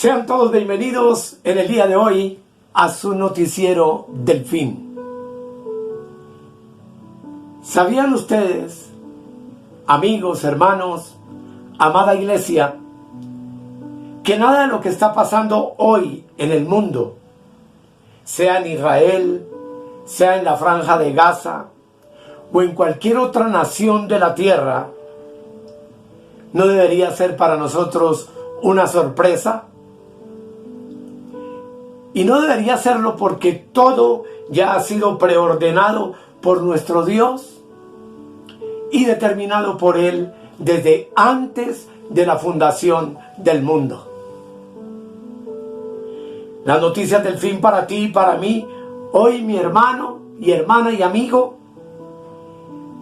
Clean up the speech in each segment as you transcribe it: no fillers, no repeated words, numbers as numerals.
Sean todos bienvenidos en el día de hoy a su noticiero del fin. ¿Sabían ustedes, amigos, hermanos, amada iglesia, que nada de lo que está pasando hoy en el mundo, sea en Israel, sea en la Franja de Gaza o en cualquier otra nación de la tierra, no debería ser para nosotros una sorpresa? Y no debería serlo porque todo ya ha sido preordenado por nuestro Dios y determinado por Él desde antes de la fundación del mundo. Las noticias del fin para ti y para mí, hoy mi hermano y hermana y amigo,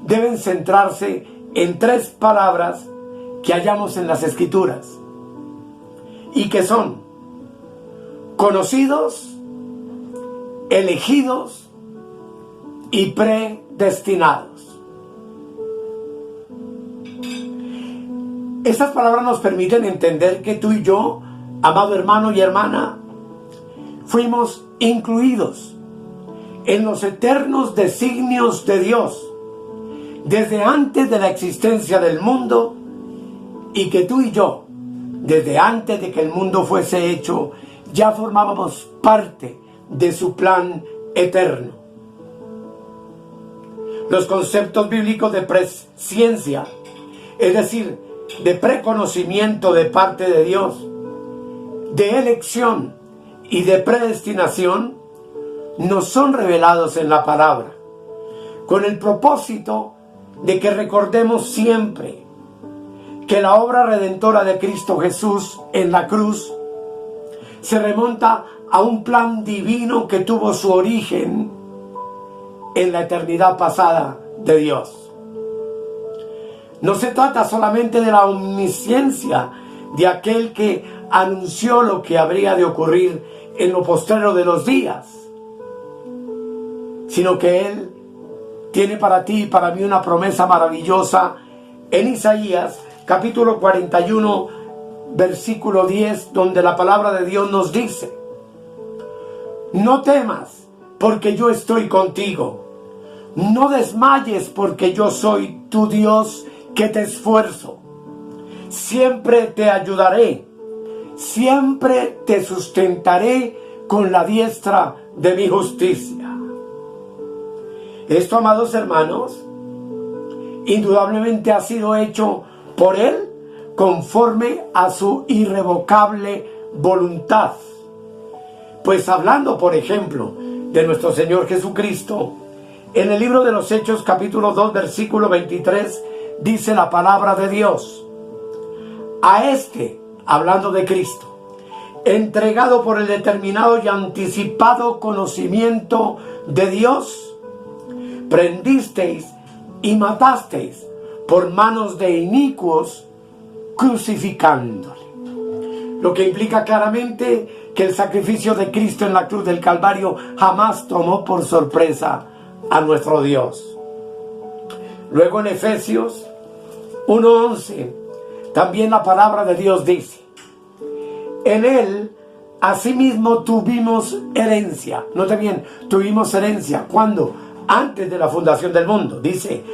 deben centrarse en tres palabras que hallamos en las Escrituras y que son conocidos, elegidos y predestinados. Estas palabras nos permiten entender que tú y yo, amado hermano y hermana, fuimos incluidos en los eternos designios de Dios desde antes de la existencia del mundo, y que tú y yo, desde antes de que el mundo fuese hecho, ya formábamos parte de su plan eterno. Los conceptos bíblicos de presciencia, es decir, de preconocimiento de parte de Dios, de elección y de predestinación, nos son revelados en la palabra, con el propósito de que recordemos siempre que la obra redentora de Cristo Jesús en la cruz se remonta a un plan divino que tuvo su origen en la eternidad pasada de Dios. No se trata solamente de la omnisciencia de aquel que anunció lo que habría de ocurrir en lo postrero de los días, sino que Él tiene para ti y para mí una promesa maravillosa en Isaías capítulo 41, versículo 10, donde la palabra de Dios nos dice: no temas, porque yo estoy contigo. No desmayes, porque yo soy tu Dios que te esfuerzo. Siempre te ayudaré, siempre te sustentaré con la diestra de mi justicia. Esto, amados hermanos, indudablemente ha sido hecho por Él conforme a su irrevocable voluntad. Pues hablando, por ejemplo, de nuestro Señor Jesucristo, en el libro de los Hechos, capítulo 2, versículo 23, dice la palabra de Dios: a este, hablando de Cristo, entregado por el determinado y anticipado conocimiento de Dios, prendisteis y matasteis por manos de inicuos, crucificándole. Lo que implica claramente que el sacrificio de Cristo en la cruz del Calvario jamás tomó por sorpresa a nuestro Dios. Luego en Efesios 1:11, también la palabra de Dios dice: en Él asimismo tuvimos herencia. Note bien, tuvimos herencia. ¿Cuándo? Antes de la fundación del mundo. Dice: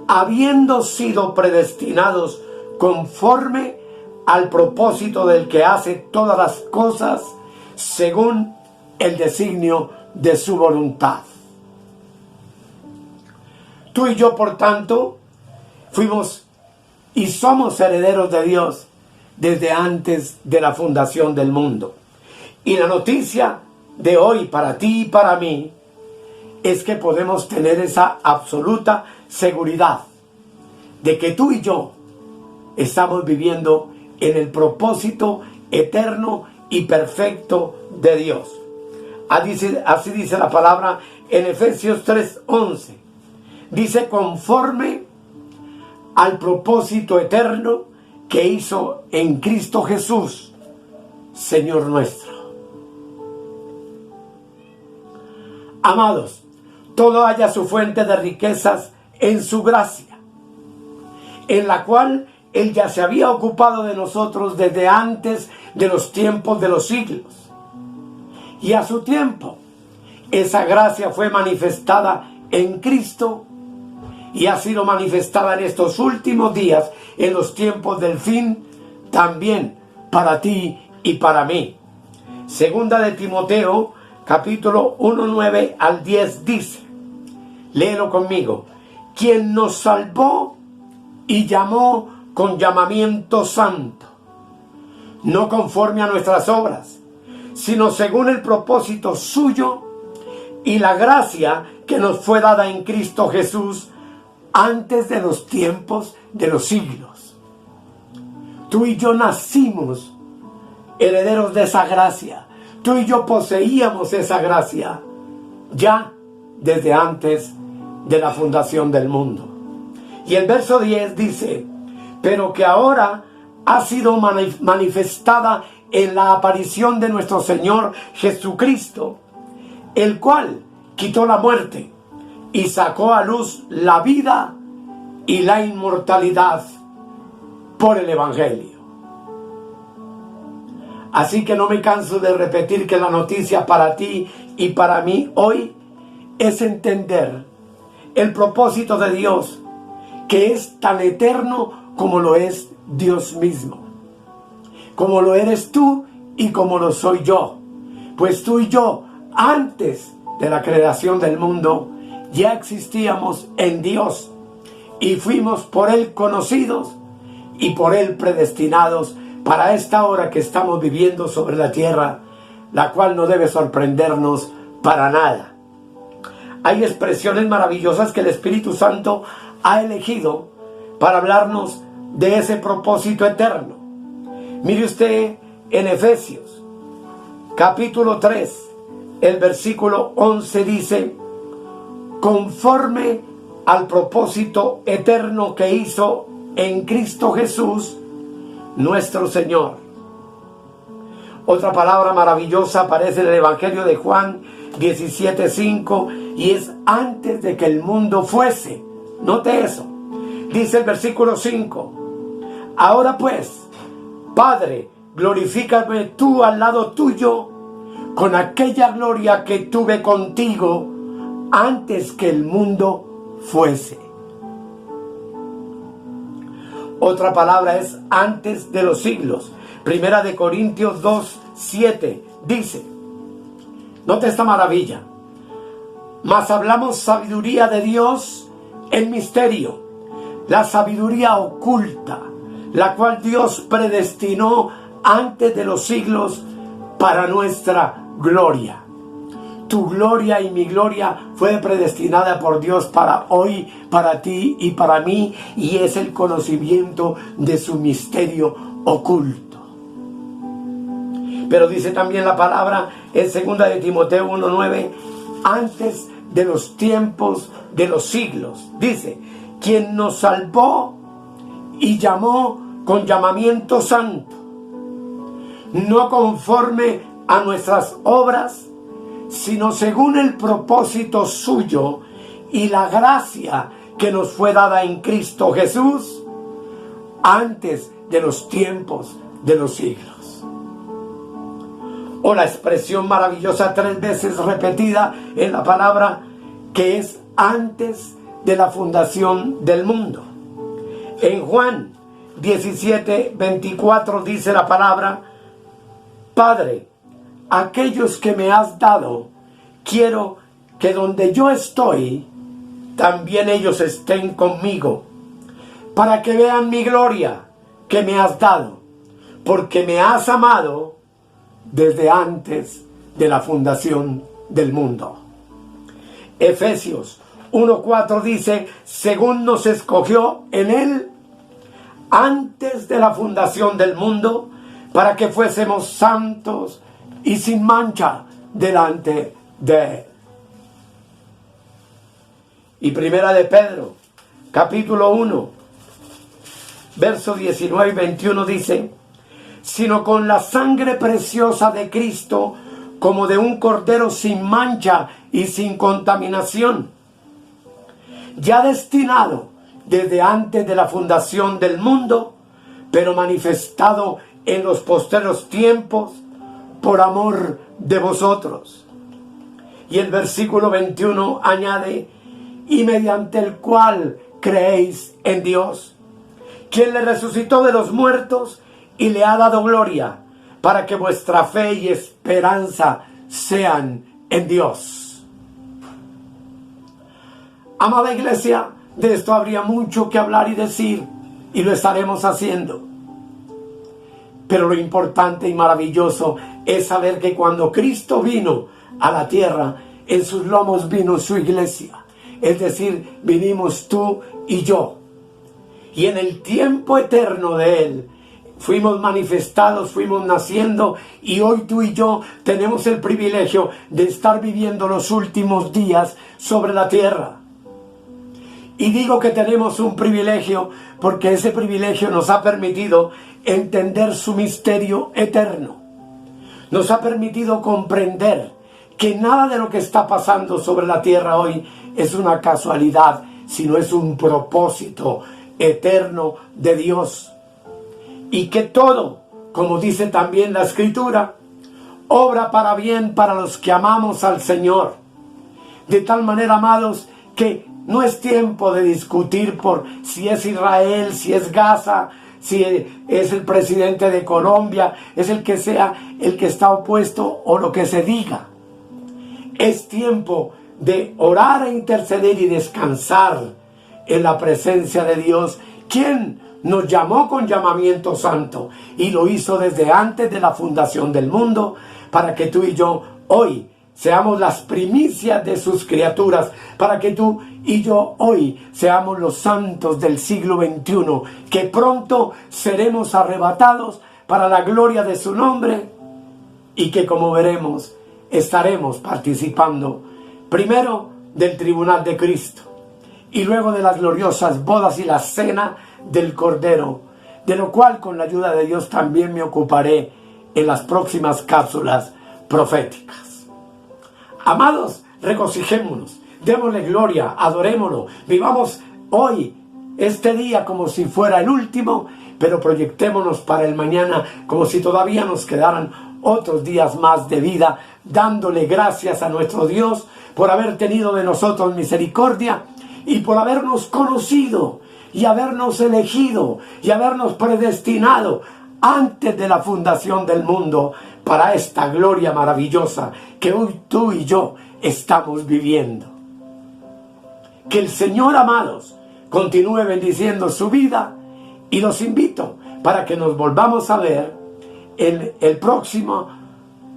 habiendo sido predestinados conforme al propósito del que hace todas las cosas según el designio de su voluntad. Tú y yo, por tanto, fuimos y somos herederos de Dios desde antes de la fundación del mundo. Y la noticia de hoy para ti y para mí es que podemos tener esa absoluta seguridad de que tú y yo estamos viviendo en el propósito eterno y perfecto de Dios. Así dice la palabra en Efesios 3:11. Dice: conforme al propósito eterno que hizo en Cristo Jesús, Señor nuestro. Amados, todo halla su fuente de riquezas en su gracia, en la cual Él ya se había ocupado de nosotros desde antes de los tiempos de los siglos. Y a su tiempo, esa gracia fue manifestada en Cristo y ha sido manifestada en estos últimos días, en los tiempos del fin, también para ti y para mí. Segunda de Timoteo, capítulo 1, 9 al 10 dice, léelo conmigo, quien nos salvó y llamó con llamamiento santo, no conforme a nuestras obras, sino según el propósito suyo y la gracia que nos fue dada en Cristo Jesús antes de los tiempos de los siglos. Tú y yo nacimos herederos de esa gracia. Tú y yo poseíamos esa gracia ya desde antes de la fundación del mundo. Y el verso 10 dice, pero que ahora ha sido manifestada en la aparición de nuestro Señor Jesucristo, el cual quitó la muerte y sacó a luz la vida y la inmortalidad por el Evangelio. Así que no me canso de repetir que la noticia para ti y para mí hoy es entender el propósito de Dios, que es tan eterno como lo es Dios mismo, como lo eres tú y como lo soy yo. Pues tú y yo, antes de la creación del mundo, ya existíamos en Dios y fuimos por Él conocidos y por Él predestinados para esta hora que estamos viviendo sobre la tierra, la cual no debe sorprendernos para nada. Hay expresiones maravillosas que el Espíritu Santo ha elegido para hablarnos de ese propósito eterno. Mire usted en Efesios, capítulo 3, el versículo 11 dice, conforme al propósito eterno que hizo en Cristo Jesús, nuestro Señor. Otra palabra maravillosa aparece en el Evangelio de Juan 17:5 y es antes de que el mundo fuese. Note eso. Dice el versículo 5. Ahora pues, Padre, glorifícame tú al lado tuyo con aquella gloria que tuve contigo antes que el mundo fuese. Otra palabra es antes de los siglos. Primera de Corintios 2:7 dice, note esta maravilla, mas hablamos sabiduría de Dios en misterio, la sabiduría oculta, la cual Dios predestinó antes de los siglos para nuestra gloria. Tu gloria y mi gloria fue predestinada por Dios para hoy, para ti y para mí, y es el conocimiento de su misterio oculto. Pero dice también la palabra en 2 de Timoteo 1:9, antes de los tiempos de los siglos. Dice, quien nos salvó y llamó con llamamiento santo, no conforme a nuestras obras, sino según el propósito suyo y la gracia que nos fue dada en Cristo Jesús antes de los tiempos de los siglos. O la expresión maravillosa 3 veces repetida en la palabra, que es antes de la fundación del mundo. En Juan 17:24 dice la palabra, Padre, aquellos que me has dado, quiero que donde yo estoy, también ellos estén conmigo, para que vean mi gloria que me has dado, porque me has amado desde antes de la fundación del mundo. Efesios 1:4 dice, según nos escogió en Él antes de la fundación del mundo, para que fuésemos santos y sin mancha delante de Él. Y primera de Pedro, capítulo 1, verso 19 y 21 dice, sino con la sangre preciosa de Cristo, como de un cordero sin mancha y sin contaminación, ya destinado desde antes de la fundación del mundo pero manifestado en los postreros tiempos por amor de vosotros. Y el versículo 21 añade, y mediante el cual creéis en Dios, quien le resucitó de los muertos y le ha dado gloria, para que vuestra fe y esperanza sean en Dios. Amada iglesia, de esto habría mucho que hablar y decir, y lo estaremos haciendo. Pero lo importante y maravilloso es saber que cuando Cristo vino a la tierra, en sus lomos vino su iglesia. Es decir, vinimos tú y yo. Y en el tiempo eterno de Él, fuimos manifestados, fuimos naciendo, y hoy tú y yo tenemos el privilegio de estar viviendo los últimos días sobre la tierra. Y digo que tenemos un privilegio porque ese privilegio nos ha permitido entender su misterio eterno. Nos ha permitido comprender que nada de lo que está pasando sobre la tierra hoy es una casualidad, sino es un propósito eterno de Dios. Y que todo, como dice también la Escritura, obra para bien para los que amamos al Señor. De tal manera, amados, que no es tiempo de discutir por si es Israel, si es Gaza, si es el presidente de Colombia, es el que sea el que está opuesto o lo que se diga. Es tiempo de orar e interceder y descansar en la presencia de Dios, quien nos llamó con llamamiento santo y lo hizo desde antes de la fundación del mundo, para que tú y yo hoy seamos las primicias de sus criaturas, para que tú y yo hoy seamos los santos del siglo XXI, que pronto seremos arrebatados para la gloria de su nombre, y que, como veremos, estaremos participando primero del tribunal de Cristo y luego de las gloriosas bodas y la cena del Cordero, de lo cual con la ayuda de Dios también me ocuparé en las próximas cápsulas proféticas. Amados, regocijémonos, démosle gloria, adorémoslo, vivamos hoy este día como si fuera el último, pero proyectémonos para el mañana como si todavía nos quedaran otros días más de vida, dándole gracias a nuestro Dios por haber tenido de nosotros misericordia y por habernos conocido y habernos elegido y habernos predestinado antes de la fundación del mundo para esta gloria maravillosa que hoy tú y yo estamos viviendo. Que el Señor, amados, continúe bendiciendo su vida, y los invito para que nos volvamos a ver en el próximo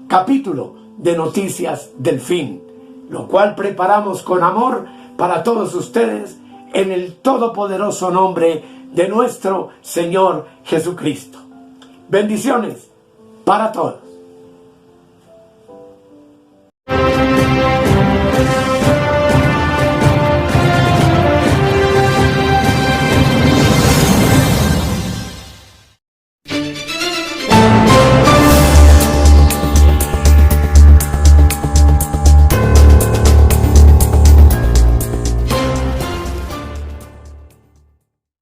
capítulo de Noticias del Fin, lo cual preparamos con amor para todos ustedes en el todopoderoso nombre de nuestro Señor Jesucristo. Bendiciones para todos.